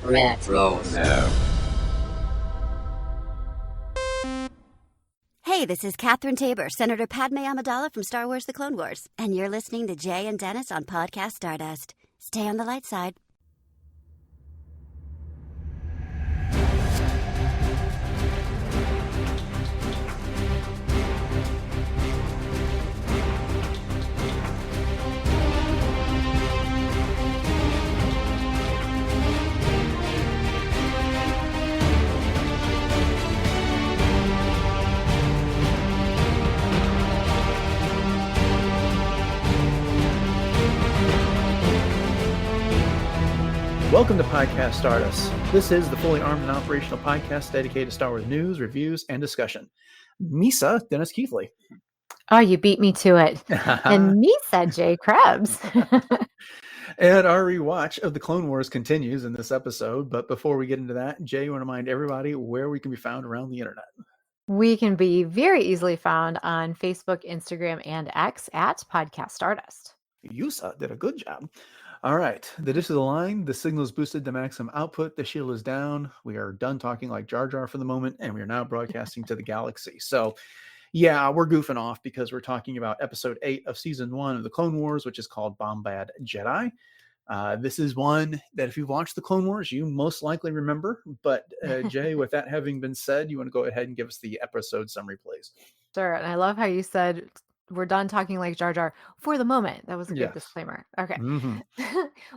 Retro. Hey, this is Catherine Tabor, Senator Padmé Amidala from Star Wars The Clone Wars, and you're listening to Jay and Dennis on Podcast Stardust. Stay on the light side. Welcome to Podcast Stardust. This is the fully armed and operational podcast dedicated to Star Wars news, reviews, and discussion. Misa, Dennis Keithley. Oh, you beat me to it. And Misa, Jay Krebs. And our rewatch of the Clone Wars continues in this episode. But before we get into that, Jay, you want to remind everybody where we can be found around the internet? We can be very easily found on Facebook, Instagram, and X at Podcast Stardust. Yusa did a good job. All right. The dish is aligned. The signal is boosted to maximum output. The shield is down. We are done talking like Jar Jar for the moment, and we are now broadcasting to the galaxy. So, yeah, we're goofing off because we're talking about episode 8 of season 1 of the Clone Wars, which is called Bombad Jedi. This is one that if you've watched the Clone Wars, you most likely remember. But Jay, with that having been said, you want to go ahead and give us the episode summary, please? Sure. And I love how you said we're done talking like Jar Jar for the moment. That was a good Yes. disclaimer. Okay. Mm-hmm.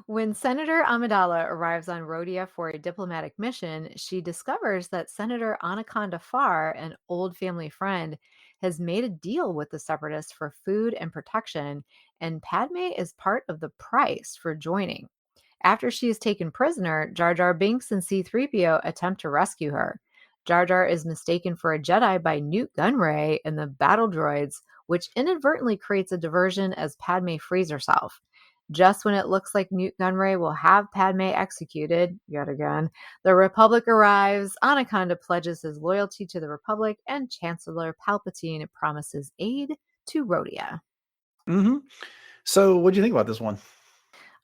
When Senator Amidala arrives on Rodia for a diplomatic mission, she discovers that Senator Anaconda Farr, an old family friend, has made a deal with the Separatists for food and protection, and Padmé is part of the price for joining. After she is taken prisoner, Jar Jar Binks and C-3PO attempt to rescue her. Jar Jar is mistaken for a Jedi by Newt Gunray and the battle droids, which inadvertently creates a diversion as Padmé frees herself. Just when it looks like Newt Gunray will have Padmé executed, yet again, the Republic arrives, Anaconda pledges his loyalty to the Republic, and Chancellor Palpatine promises aid to Rodia. Mm-hmm. So what do you think about this one?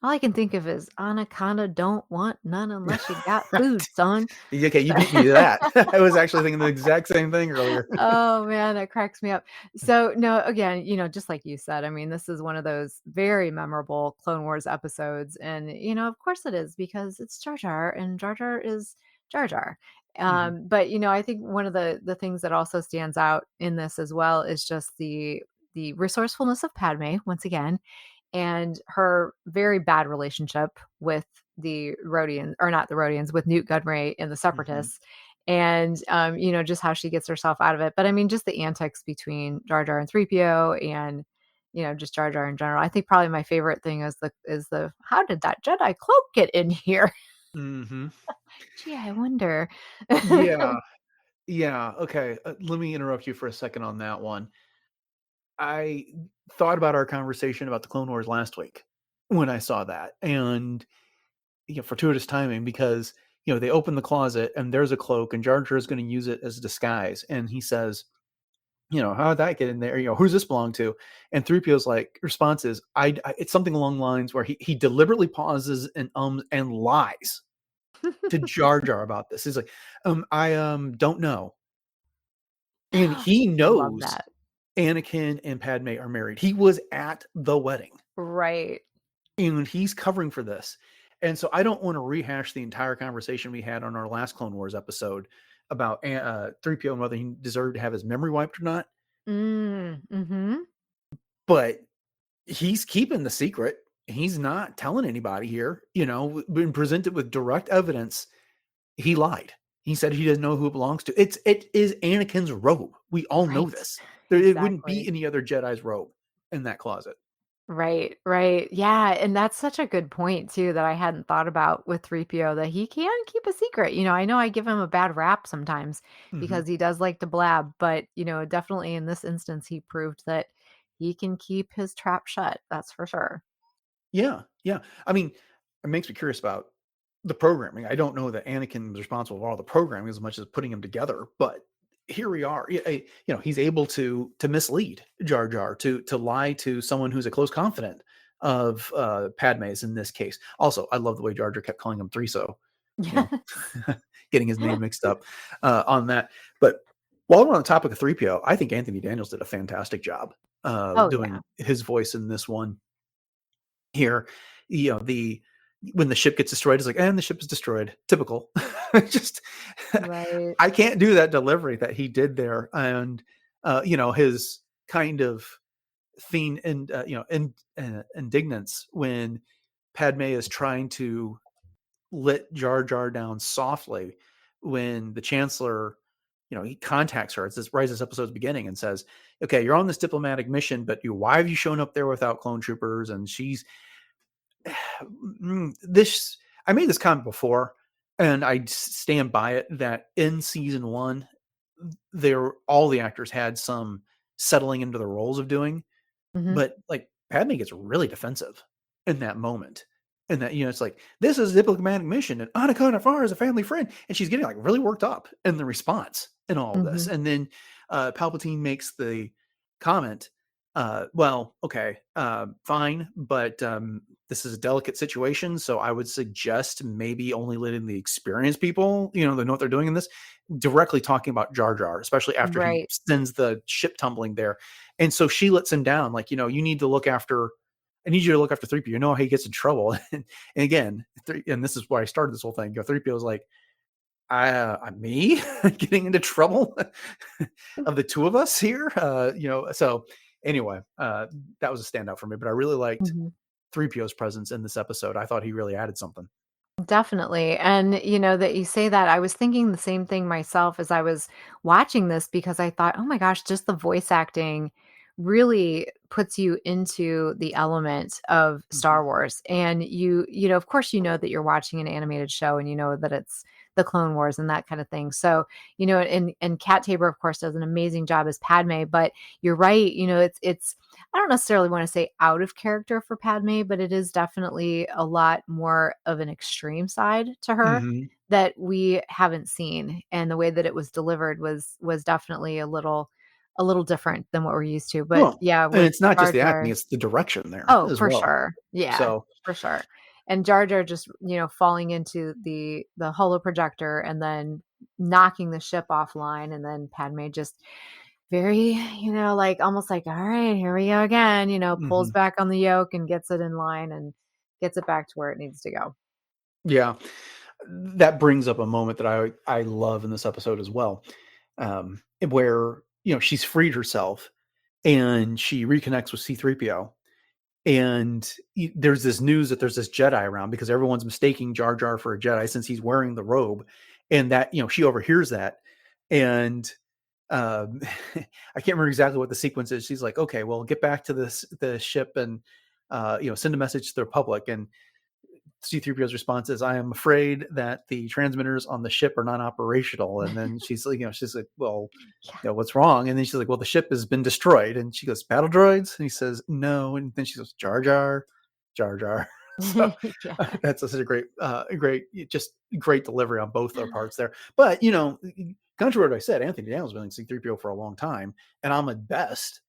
All I can think of is Anaconda don't want none unless you got food, son. Okay, you beat me to that. I was actually thinking the exact same thing earlier. Oh man, that cracks me up. So no, again, just like you said, I mean, this is one of those very memorable Clone Wars episodes, and of course it is because it's Jar Jar, and Jar Jar is Jar Jar. But I think one of the things that also stands out in this as well is just the resourcefulness of Padmé once again, and her very bad relationship with the Rodians, or not the Rodians, with Newt Gunray and the Separatists. And, just how she gets herself out of it. But I mean, just the antics between Jar Jar and 3PO and, just Jar Jar in general. I think probably my favorite thing is the how did that Jedi cloak get in here? Mm-hmm. Gee, I wonder. Yeah. Okay. Let me interrupt you for a second on that one. I thought about our conversation about the Clone Wars last week when I saw that, and fortuitous timing because they open the closet and there's a cloak, and Jar Jar is going to use it as a disguise, and he says, how did that get in there? Who's this belong to? And 3PO's response is, I it's something along the lines where he deliberately pauses and lies to Jar Jar about this. He's like, I don't know, and he knows Love that. Anakin and Padmé are married. He was at the wedding. Right. And he's covering for this. And so I don't want to rehash the entire conversation we had on our last Clone Wars episode about 3PO and whether he deserved to have his memory wiped or not. Mm-hmm. But he's keeping the secret. He's not telling anybody here. When presented with direct evidence, he lied. He said he doesn't know who it belongs to. It is Anakin's robe. We all know this. It wouldn't be any other Jedi's robe in that closet. Right. Yeah. And that's such a good point too, that I hadn't thought about with 3PO, that he can keep a secret. I know I give him a bad rap sometimes because he does like to blab, but definitely in this instance, he proved that he can keep his trap shut. That's for sure. Yeah. I mean, it makes me curious about the programming. I don't know that Anakin was responsible for all the programming as much as putting them together, but here we are. He's able to mislead Jar Jar, to lie to someone who's a close confidant of Padmé's in this case. Also, I love the way Jar Jar kept calling him Threeso you Yes. know, getting his name mixed up on that. But while we're on the topic of 3PO, I think Anthony Daniels did a fantastic job Oh, yeah. doing his voice in this one here. When the ship gets destroyed, it's like, and the ship is destroyed. Typical. Just Right. I can't do that delivery that he did there. And his kind of theme and indignance when Padme is trying to let Jar Jar down softly when the Chancellor, he contacts her. It's this right as this episode's beginning and says, "Okay, you're on this diplomatic mission, but why have you shown up there without clone troopers?" And she's this. I made this comment before, and I stand by it that in season 1, all the actors had some settling into the roles of doing. Mhm. But, like, Padme gets really defensive in that moment. And that, it's like, "This is a diplomatic mission, and Anaconda Farr is a family friend." And she's getting, like, really worked up in the response in all of this. Mhm. And then Palpatine makes the comment, "Well, okay, fine, but this is a delicate situation, so I would suggest maybe only letting the experienced people, they know what they're doing in this," directly talking about Jar Jar, especially after he Right. sends the ship tumbling there. And so she lets him down, like, "You need to look after I need you to look after 3PO. You know how he gets in trouble." And again, and this is why I started this whole thing. 3PO is like, Me getting into trouble of the two of us here?" So anyway, that was a standout for me, but I really liked Mhm. 3PO's presence in this episode. I thought he really added something. Definitely. And that you say that, I was thinking the same thing myself as I was watching this because I thought, oh my gosh, just the voice acting really puts you into the element of Mhm. Star Wars. And of course, that you're watching an animated show and you know that it's the Clone Wars and that kind of thing. So, and Kat Tabor, of course, does an amazing job as Padme, but you're right, it's I don't necessarily want to say out of character for Padme, but it is definitely a lot more of an extreme side to her Mhm. that we haven't seen. And the way that it was delivered was definitely a little different than what we're used to. But Well, yeah, and with it's not just Jar the acting, Jar, it's the direction there oh, as for well. sure. Yeah, So, for sure. And Jar Jar just, falling into the holo projector and then knocking the ship offline, and then Padme just very, like almost like, all right, here we go again, pulls mhm. back on the yoke and gets it in line and gets it back to where it needs to go. Yeah. That brings up a moment that I love in this episode as well, where, she's freed herself and she reconnects with C-3PO. And there's this news that there's this Jedi around because everyone's mistaking Jar Jar for a Jedi since he's wearing the robe. And that, she overhears that. And I can't remember exactly what the sequence is. She's like, "Okay, well, get back to the ship and, send a message to the Republic." And C-3PO's response is, "I am afraid that the transmitters on the ship are not operational." And then she's like, "Well, Yeah. what's wrong?" And then she's like, "Well, the ship has been destroyed." And she goes, "Battle droids?" And he says, "No." And then she goes, "Jar Jar, Jar Jar." So Yeah. that's such a just great delivery on both their parts there. But, contrary to what I said, Anthony Daniels has been in C-3PO for a long time. And Ahmed Best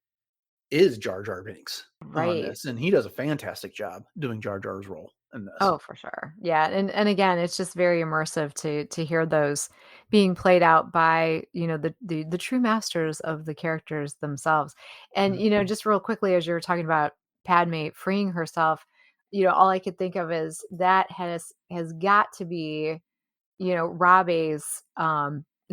is Jar Jar Binks on Right. this. And he does a fantastic job doing Jar Jar's role in this. Oh, for sure. Yeah, and again, it's just very immersive to hear those being played out by, the true masters of the characters themselves. And, Mhm. just real quickly as you were talking about Padme freeing herself, all I could think of is that has got to be, Rabe's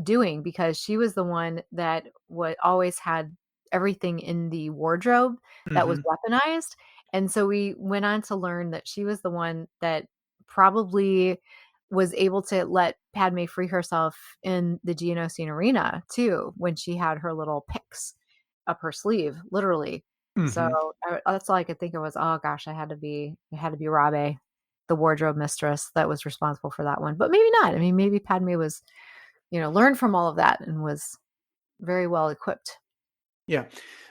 doing, because she was the one that what always had everything in the wardrobe that was Mhm. weaponized. And so we went on to learn that she was the one that probably was able to let Padme free herself in the Geonosian arena too, when she had her little picks up her sleeve, literally. So Mhm. that's all I could think of was, oh gosh, it had to be Rabe, the wardrobe mistress, that was responsible for that one. But maybe not. I mean, maybe Padme was, learned from all of that and was very well equipped. Yeah.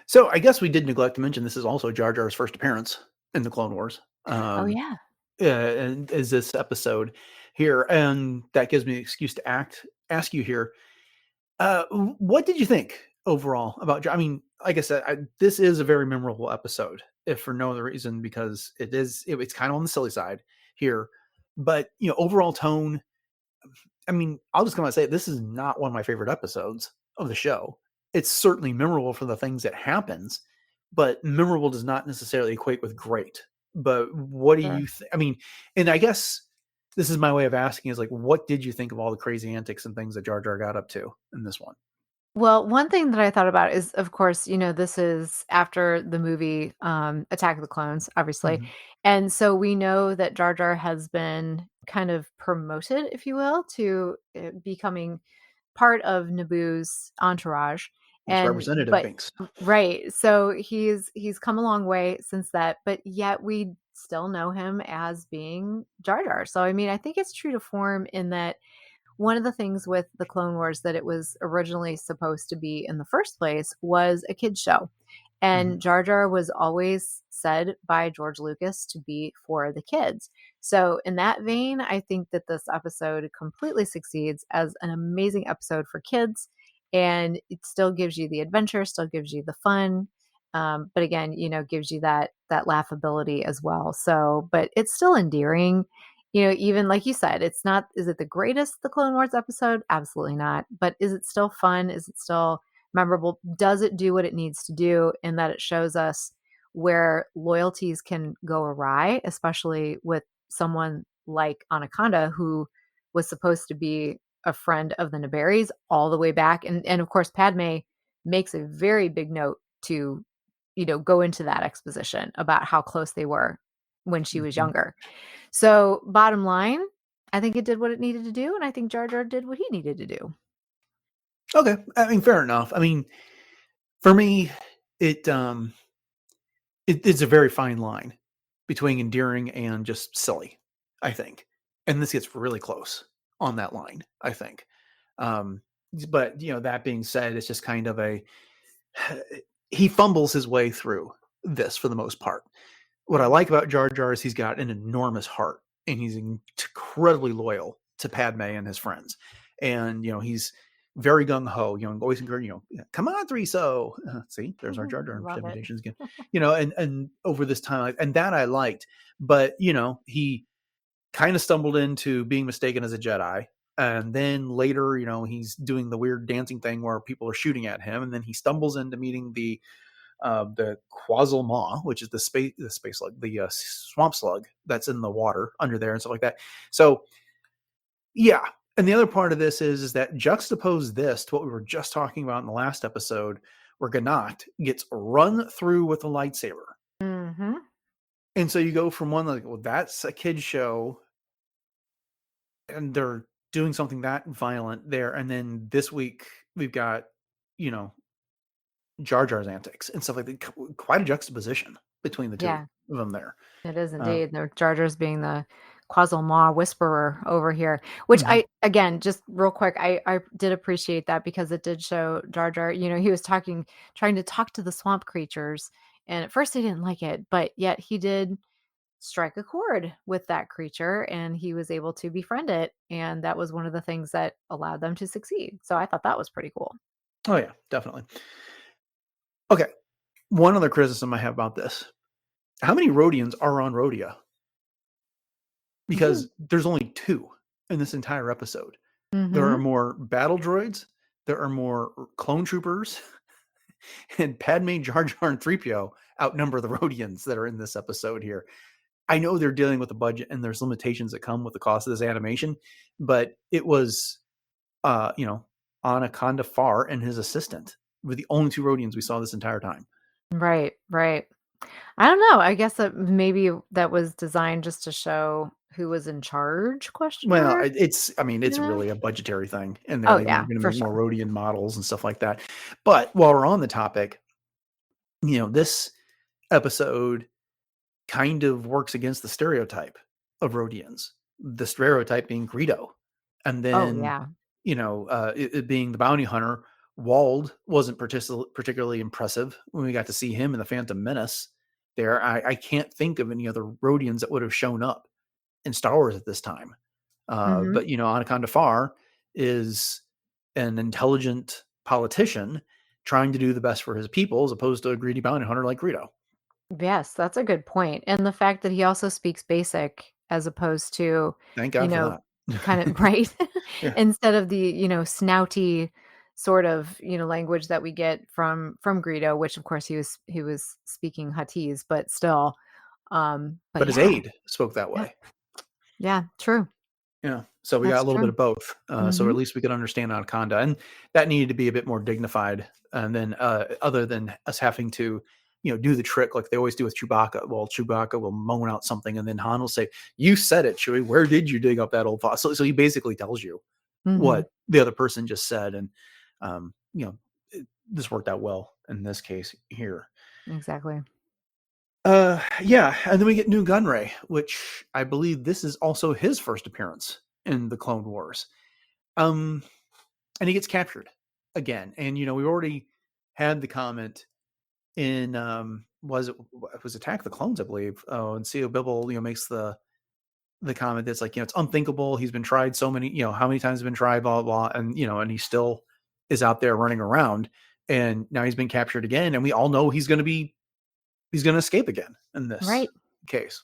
So I guess we did neglect to mention this is also Jar Jar's first appearance in the Clone Wars. Oh yeah. And is this episode here, and that gives me an excuse to ask you here. What did you think overall about? I mean, like I said, this is a very memorable episode, if for no other reason because it's kind of on the silly side here, but overall tone. I mean, I'll just come out and say this is not one of my favorite episodes of the show. It's certainly memorable for the things that happens, but memorable does not necessarily equate with great. But what do Sure. you think? I mean, and I guess this is my way of asking is like, what did you think of all the crazy antics and things that Jar Jar got up to in this one? Well, one thing that I thought about is, of course, this is after the movie Attack of the Clones, obviously. Mhm. And so we know that Jar Jar has been kind of promoted, if you will, to becoming part of Naboo's entourage. It's And Representative but Binks. right, so he's come a long way since that, but yet we still know him as being Jar Jar. So I mean, I think it's true to form in that one of the things with the Clone Wars that it was originally supposed to be in the first place was a kids show. Mhm. And Jar Jar was always said by George Lucas to be for the kids. So, in that vein, I think that this episode completely succeeds as an amazing episode for kids. And it still gives you the adventure, still gives you the fun. But again, gives you that laughability as well. So, but it's still endearing. Even like you said, it's not, is it the greatest, the Clone Wars episode? Absolutely not. But is it still fun? Is it still memorable? Does it do what it needs to do in that it shows us where loyalties can go awry, especially with someone like Anaconda, who was supposed to be a friend of the Naberries all the way back. And of course, Padme makes a very big note to, go into that exposition about how close they were when she was Mhm. younger. So, bottom line, I think it did what it needed to do, and I think Jar Jar did what he needed to do. Okay, I mean, fair enough. I mean, for me, it it's a very fine line between endearing and just silly, I think. And this gets really close on that line, I think. Um, but that being said, it's just kind of a he fumbles his way through this for the most part. What I like about Jar Jar is he's got an enormous heart and he's incredibly loyal to Padme and his friends. And he's very gung ho, always encouraging, come on, Threeso. See, there's our Jar Jar Love it. imitations again. And over this time, and that I liked, but he kind of stumbled into being mistaken as a Jedi. And then later, he's doing the weird dancing thing where people are shooting at him, and then he stumbles into meeting the Quazzle Maw, which is the space slug, the swamp slug that's in the water under there and stuff like that. So yeah, and the other part of this is that juxtapose this to what we were just talking about in the last episode, where Ganacht gets run through with a lightsaber, Mm-hmm. and so you go from one like, well, that's a kid show, and they're doing something that violent there, and then this week we've got you know Jar Jar's antics and stuff like that. Quite a juxtaposition between the two Yeah, of them there. it is Uh, indeed. The Jar Jar's being the Quazzle Maw whisperer over here, which mhm. I, again, just real quick, I did appreciate that because it did show Jar Jar, he was trying to talk to the swamp creatures. And at first he didn't like it, but yet he did strike a chord with that creature and he was able to befriend it. And that was one of the things that allowed them to succeed. So I thought that was pretty cool. Oh yeah, definitely. Okay, one other criticism I have about this: how many Rodians are on Rodia? Because there's only two in this entire episode. There Mm-hmm. are more battle droids, there are more clone troopers, and Padme, Jar Jar, and 3PO outnumber the Rodians that are in this episode here. I know they're dealing with a budget and there's limitations that come with the cost of this animation, but it was, Anaconda Farr and his assistant were the only two Rodians we saw this entire time. Right, right. I don't know. I guess that maybe that was designed just to show who was in charge, question Well, mark, I mean, you it's know? really a budgetary thing, and Oh, they yeah, weren't going to for make more sure. Rodian models and stuff like that. But while we're on the topic, this episode kind of works against the stereotype of Rodians. The stereotype being Greedo, and Oh, then yeah. it being the bounty hunter. Wald wasn't particularly impressive when we got to see him in the Phantom Menace. There, I can't think of any other Rodians that would have shown up in Star Wars at this time. Mhm. But Anaconda Farr is an intelligent politician trying to do the best for his people, as opposed to a greedy bounty hunter like Greedo. Yes, that's a good point, and the fact that he also speaks Basic as opposed to, Thank you God for know that. kind of right? Yeah. Instead of the, snouty sort of, language that we get from Greedo, which of course he was speaking Huttese, but still. But But his yeah, aide spoke that yeah, way. yeah, true. Yeah. So we got That's a little bit true. of both. So Mhm. at least we could understand Anaconda. And that needed to be a bit more dignified. And then other than us having to, do the trick like they always do with Chewbacca. Well, Chewbacca will moan out something and then Han will say, "You said it, Chewie. Where did you dig up that old fossil?" So he basically tells you Mhm. what the other person just said. And, this worked out well in this case here. Exactly. Yeah, and then we get New Gunray, which I believe this is also his first appearance in the Clone Wars. Um, and he gets captured again. And we already had the comment in was Attack of the Clones, I believe. Oh, and Co Bibble, makes the comment that's like, it's unthinkable. He's been tried so many, how many times has been tried, blah blah, blah, and and he still is out there running around. And now he's been captured again, and we all know he's going to escape again in this Right. case.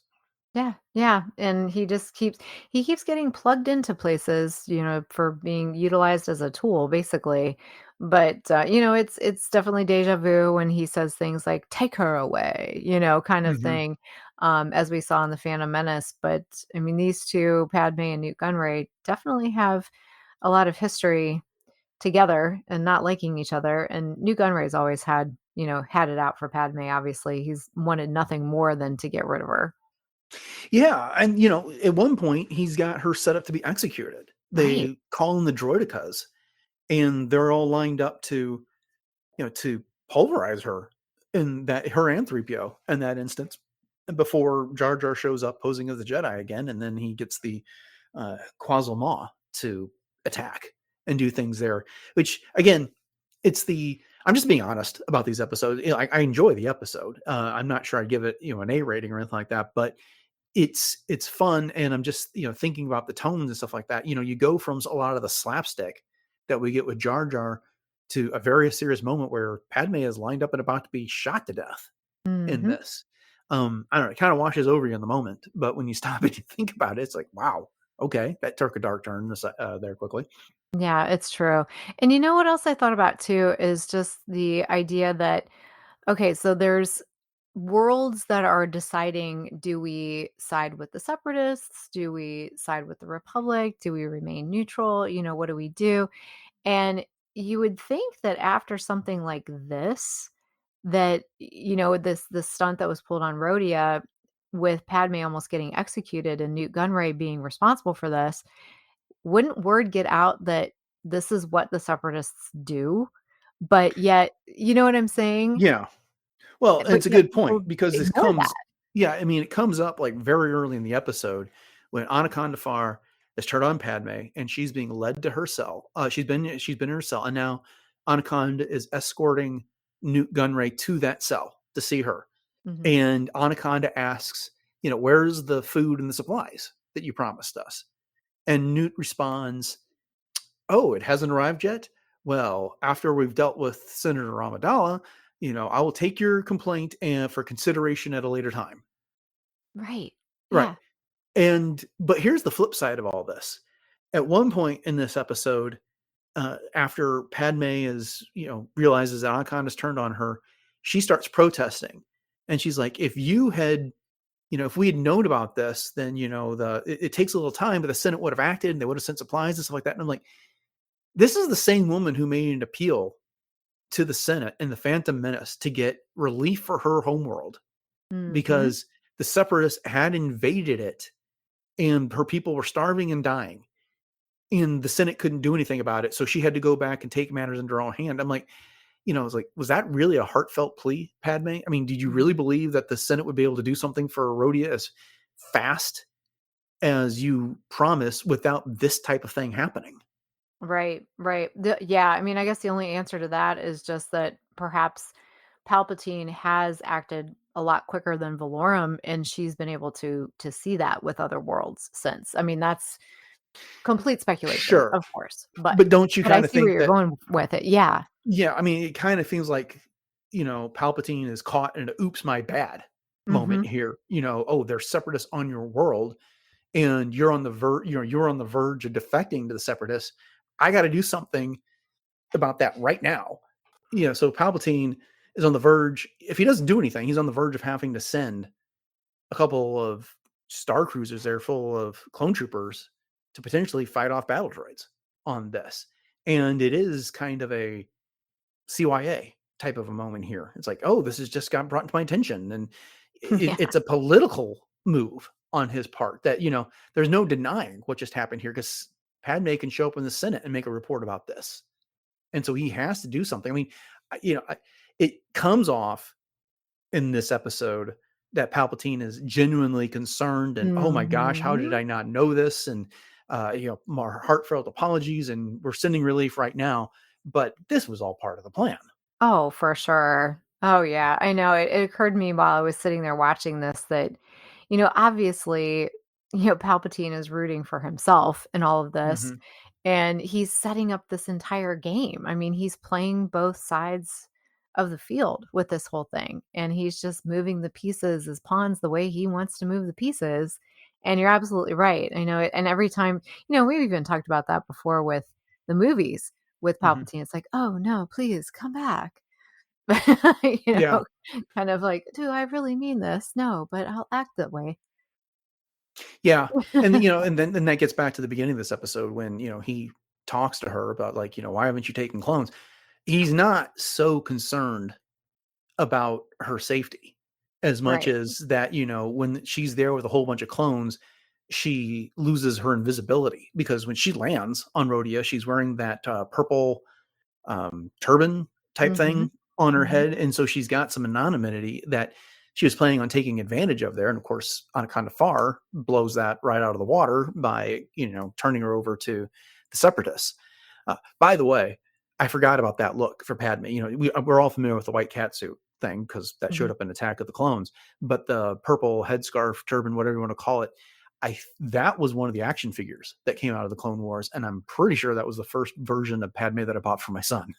Yeah, yeah, and he keeps getting plugged into places, for being utilized as a tool, basically. But it's definitely deja vu when he says things like "take her away," kind of Hmm. thing, as we saw in the Phantom Menace. But I mean, these two, Padme and Newt Gunray, definitely have a lot of history together and not liking each other. And Newt Gunray's always had it out for Padme. Obviously, he's wanted nothing more than to get rid of her. Yeah, and at one point he's got her set up to be executed. Right. They call in the droidicas, and they're all lined up to pulverize her in that her and 3PO in that instance before Jar Jar shows up posing as the Jedi again, and then he gets the Quasel Maw to attack and do things there. Which again, it's the I'm just being honest about these episodes. I enjoy the episode. I'm not sure I'd give it an A rating or anything like that, but it's fun, and I'm just thinking about the tones and stuff like that. You go from a lot of the slapstick that we get with Jar Jar to a very serious moment where Padme is lined up and about to be shot to death in Mhm. this. I don't know, it kind of washes over you in the moment, but when you stop and you think about it, it's like, wow, okay, that took a dark turn there quickly. Yeah, it's true. And you know what else I thought about too is just the idea that, okay, so there's worlds that are deciding, do we side with the separatists? Do we side with the republic? Do we remain neutral? What do we do? And you would think that after something like this, that this stunt that was pulled on Rhodia with Padme almost getting executed and Newt Gunray being responsible for this, wouldn't word get out that this is what the separatists do? But yet, you know what I'm saying? Yeah. Well, and But it's a yet good people point because this ignore that. comes, yeah, I mean, it comes up like very early in the episode when Anaconda Farr is turned on Padme and she's being led to her cell. She's been in her cell, and now Anaconda is escorting Newt Gunray to that cell to see her. Mhm. And Anaconda asks, where's the food and the supplies that you promised us? And Newt responds, "Oh, it hasn't arrived yet? Well, after we've dealt with Senator Amidala, I will take your complaint and for consideration at a later time." Right. Right. Yeah. But here's the flip side of all this. At one point in this episode, after Padme realizes that Anaconda's turned on her, she starts protesting. And she's like, if we had known about this, then, it takes a little time, but the Senate would have acted and they would have sent supplies and stuff like that. And I'm like, this is the same woman who made an appeal to the Senate in the Phantom Menace to get relief for her homeworld Mhm. because the separatists had invaded it and her people were starving and dying. And the Senate couldn't do anything about it. So she had to go back and take matters into her own hand. I'm like, I was like, was that really a heartfelt plea, Padme? I mean, did you really Mhm. believe that the Senate would be able to do something for Rodia as fast as you promise without this type of thing happening? Right, right. Yeah, I mean, I guess the only answer to that is just that perhaps Palpatine has acted a lot quicker than Valorum, and she's been able to see that with other worlds since. I mean, that's complete speculation, Sure. of course, but But don't you I kind of see where think you're that, going with it. Yeah. yeah, I mean, it kind of feels like, Palpatine is caught in an oops, my bad moment Mhm. here. Oh, there's separatists on your world. and you're on the you're on the verge of defecting to the Separatists. I got to do something about that right now. So Palpatine is on the verge. If he doesn't do anything, he's on the verge of having to send a couple of star cruisers there full of clone troopers to potentially fight off battle droids on this. And it is kind of a CYA type of a moment here. It's like, oh, this has just got brought to my attention. And Yeah. it's a political move on his part that, there's no denying what just happened here, because Padme can show up in the Senate and make a report about this. And so he has to do something. I mean, it comes off in this episode that Palpatine is genuinely concerned and, oh my gosh, how did I not know this? And, more heartfelt apologies, and we're sending relief right now. But this was all part of the plan. Oh, for sure. Oh, yeah. I know. It occurred to me while I was sitting there watching this that, obviously, Palpatine is rooting for himself in all of this. Mhm. And he's setting up this entire game. I mean, he's playing both sides of the field with this whole thing. And he's just moving the pieces as pawns the way he wants to move the pieces. And you're absolutely right. I know it. And every time, we've even talked about that before with the movies with Mhm. Palpatine. It's like, oh no, please come back. Yeah. Kind of like, do I really mean this? No, but I'll act that way. Yeah. And then that gets back to the beginning of this episode when, he talks to her about, like, why haven't you taken clones? He's not so concerned about her safety as much Right. as that, when she's there with a whole bunch of clones, she loses her invisibility, because when she lands on Rodia, she's wearing that purple turban type Mm-hmm. thing on her Mm-hmm. head. And so she's got some anonymity that she was planning on taking advantage of there. And of course, Anaconda Far blows that right out of the water by, turning her over to the Separatists. By the way, I forgot about that look for Padme. We're all familiar with the white catsuit thing because that Mm-hmm. showed up in Attack of the Clones, but the purple headscarf, turban, whatever you want to call it, that was one of the action figures that came out of the Clone Wars, and I'm pretty sure that was the first version of Padme that I bought for my son.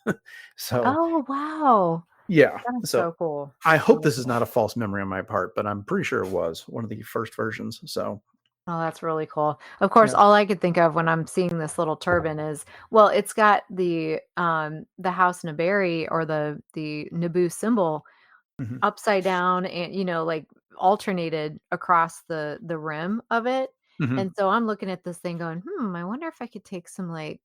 So Oh, wow. yeah, That is so so cool. I hope Really this is cool. not a false memory on my part, but I'm pretty sure it was one of the first versions. So Oh, that's really cool. Of course, yeah. all I could think of when I'm seeing this little turban is, well, it's got the House Naberi or the Naboo symbol Mhm. upside down and like alternated across the rim of it. Mhm. And so I'm looking at this thing going, I wonder if I could take some like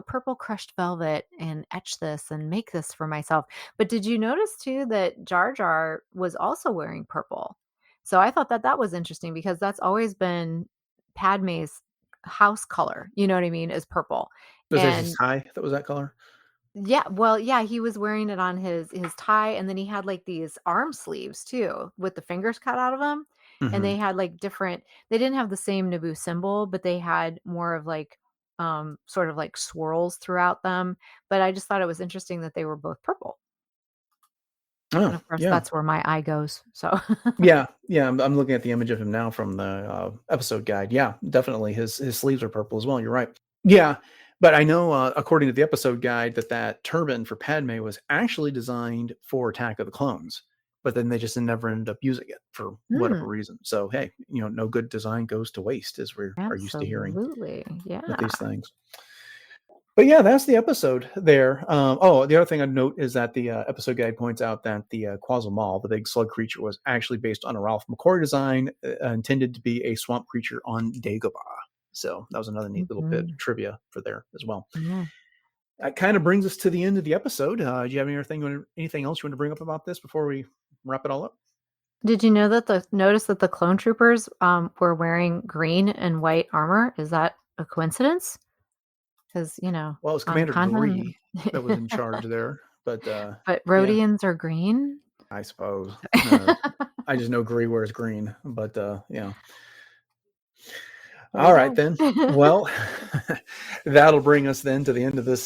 purple crushed velvet and etch this and make this for myself. But did you notice too that Jar Jar was also wearing purple? So I thought that that was interesting because that's always been Padme's house color, you know what I mean, is purple. Was it his And tie that was that color? yeah, well, yeah, he was wearing it on his tie, and then he had, like, these arm sleeves too with the fingers cut out of them, and Mhm. they had, like, different they didn't have the same Naboo symbol, but they had more of, like, sort of, like, swirls throughout them, but I just thought it was interesting that they were both purple, and, Oh, of course, yeah. that's where my eye goes, so Yeah, yeah, I'm looking at the image of him now from the, episode guide. Yeah, definitely, his sleeves are purple as well, you're right. Yeah, but I know, according to the episode guide, that turban for Padme was actually designed for Attack of the Clones, but then they just never ended up using it for whatever Mm, reason. So, hey, no good design goes to waste, as we are used to hearing absolutely, with yeah. these things. But yeah, that's the episode there. The other thing I'd note is that the episode guide points out that the Quasar Mall, the big slug creature, was actually based on a Ralph McCoy design intended to be a swamp creature on Dagobah. So that was another neat little bit of Mhm, trivia for there as well. yeah. That kind of brings us to the end of the episode. Do you have anything else you want to bring up about this before we wrap it all up? Did you know that the notice that the clone troopers, were wearing green and white armor? Is that a coincidence? 'Cause, Well, it was on Commander Conton Gree that was in charge there, but but yeah, Rodians are green? I suppose. I just know Gree wears green, but yeah. There you All right, go. then. Well, that'll bring us then to the end of this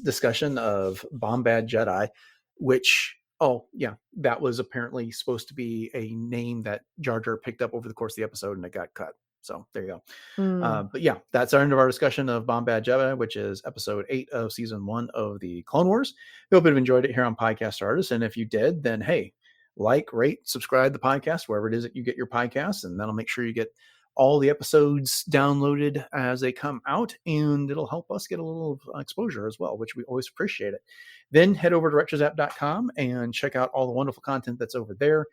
discussion of Bombad Jedi, which, oh, yeah, that was apparently supposed to be a name that Jar Jar picked up over the course of the episode and it got cut. So there you go. Mm, But yeah, that's our end of our discussion of Bombad Jedi, which is episode 8 of season 1 of the Clone Wars. We hope you've enjoyed it here on Podcast Stardust. And if you did, then hey, like, rate, subscribe the podcast wherever it is that you get your podcasts, and that'll make sure you get all the episodes downloaded as they come out, and it'll help us get a little exposure as well, which we always appreciate it. Then head over to retrozapp.com and check out all the wonderful content that's over there.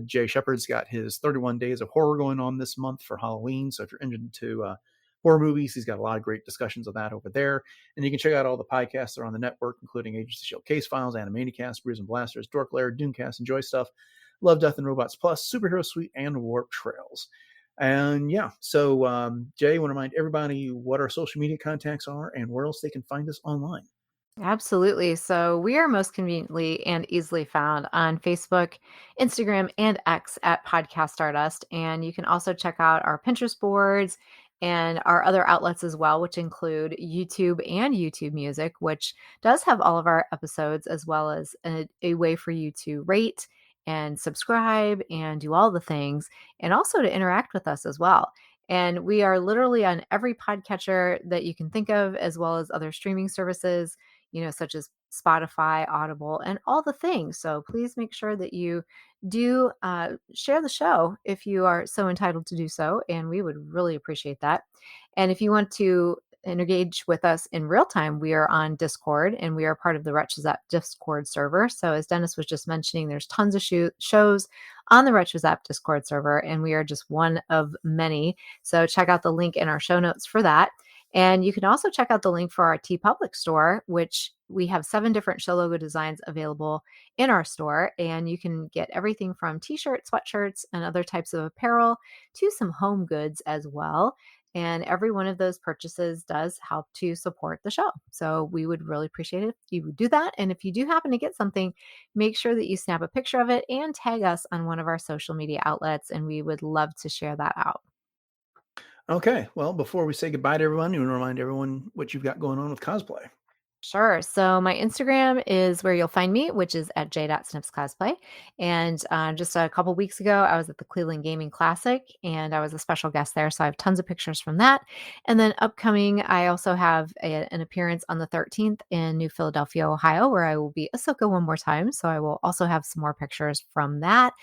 Jay Shepard's got his 31 Days of Horror going on this month for Halloween. So if you're into horror movies, he's got a lot of great discussions of that over there. And you can check out all the podcasts that are on the network, including Agents of S.H.I.E.L.D. Case Files, Animaniacast, Brews and Blasters, Dork Lair, Doomcast, Enjoy Stuff, Love, Death, and Robots Plus, Superhero Suite, and Warp Trails. And yeah, so Jay, I want to remind everybody what our social media contacts are and where else they can find us online. Absolutely. So we are most conveniently and easily found on Facebook, Instagram, and X at Podcast Stardust. And you can also check out our Pinterest boards and our other outlets as well, which include YouTube and YouTube Music, which does have all of our episodes, as well as a way for you to rate and subscribe and do all the things, and also to interact with us as well. And we are literally on every podcatcher that you can think of, as well as other streaming services, such as Spotify, Audible, and all the things. So please make sure that you do share the show if you are so entitled to do so. And we would really appreciate that. And if you want to engage with us in real time, we are on Discord, and we are part of the Wretches App Discord server. So as Dennis was just mentioning, there's tons of shows on the Wretches App Discord server, and we are just one of many. So check out the link in our show notes for that. And you can also check out the link for our TeePublic store, which we have 7 different show logo designs available in our store. And you can get everything from t-shirts, sweatshirts, and other types of apparel to some home goods as well. And every one of those purchases does help to support the show. So we would really appreciate it if you would do that. And if you do happen to get something, make sure that you snap a picture of it and tag us on one of our social media outlets. And we would love to share that out. Okay, well, before we say goodbye to everyone, you want to remind everyone what you've got going on with cosplay. Sure. So my Instagram is where you'll find me, which is at j.snipscosplay. And just a couple weeks ago, I was at the Cleveland Gaming Classic, and I was a special guest there. So I have tons of pictures from that. And then upcoming, I also have an appearance on the 13th in New Philadelphia, Ohio, where I will be Ahsoka one more time. So I will also have some more pictures from that.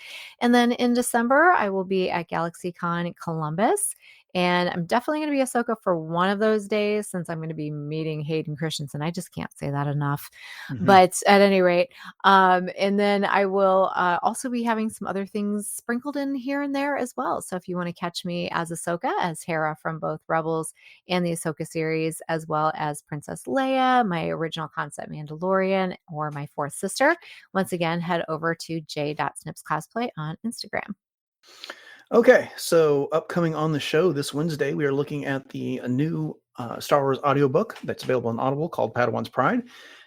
And then in December, I will be at GalaxyCon Columbus. And I'm definitely going to be Ahsoka for one of those days, since I'm going to be meeting Hayden Christensen. I just can't say that enough. Mm-hmm. But at any rate, and then I will also be having some other things sprinkled in here and there as well. So if you want to catch me as Ahsoka, as Hera from both Rebels and the Ahsoka series, as well as Princess Leia, my original concept Mandalorian, or my fourth sister, once again, head over to j.snipscosplay on Instagram. Okay, so upcoming on the show this Wednesday, we are looking at the new Star Wars audiobook that's available on Audible called Padawan's Pride.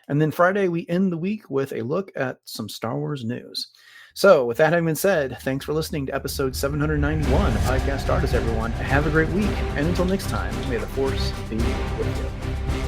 And then Friday, we end the week with a look at some Star Wars news. So with that having been said, thanks for listening to episode 791 of Podcast Stardust, everyone. Have a great week. And until next time, may the Force be with you.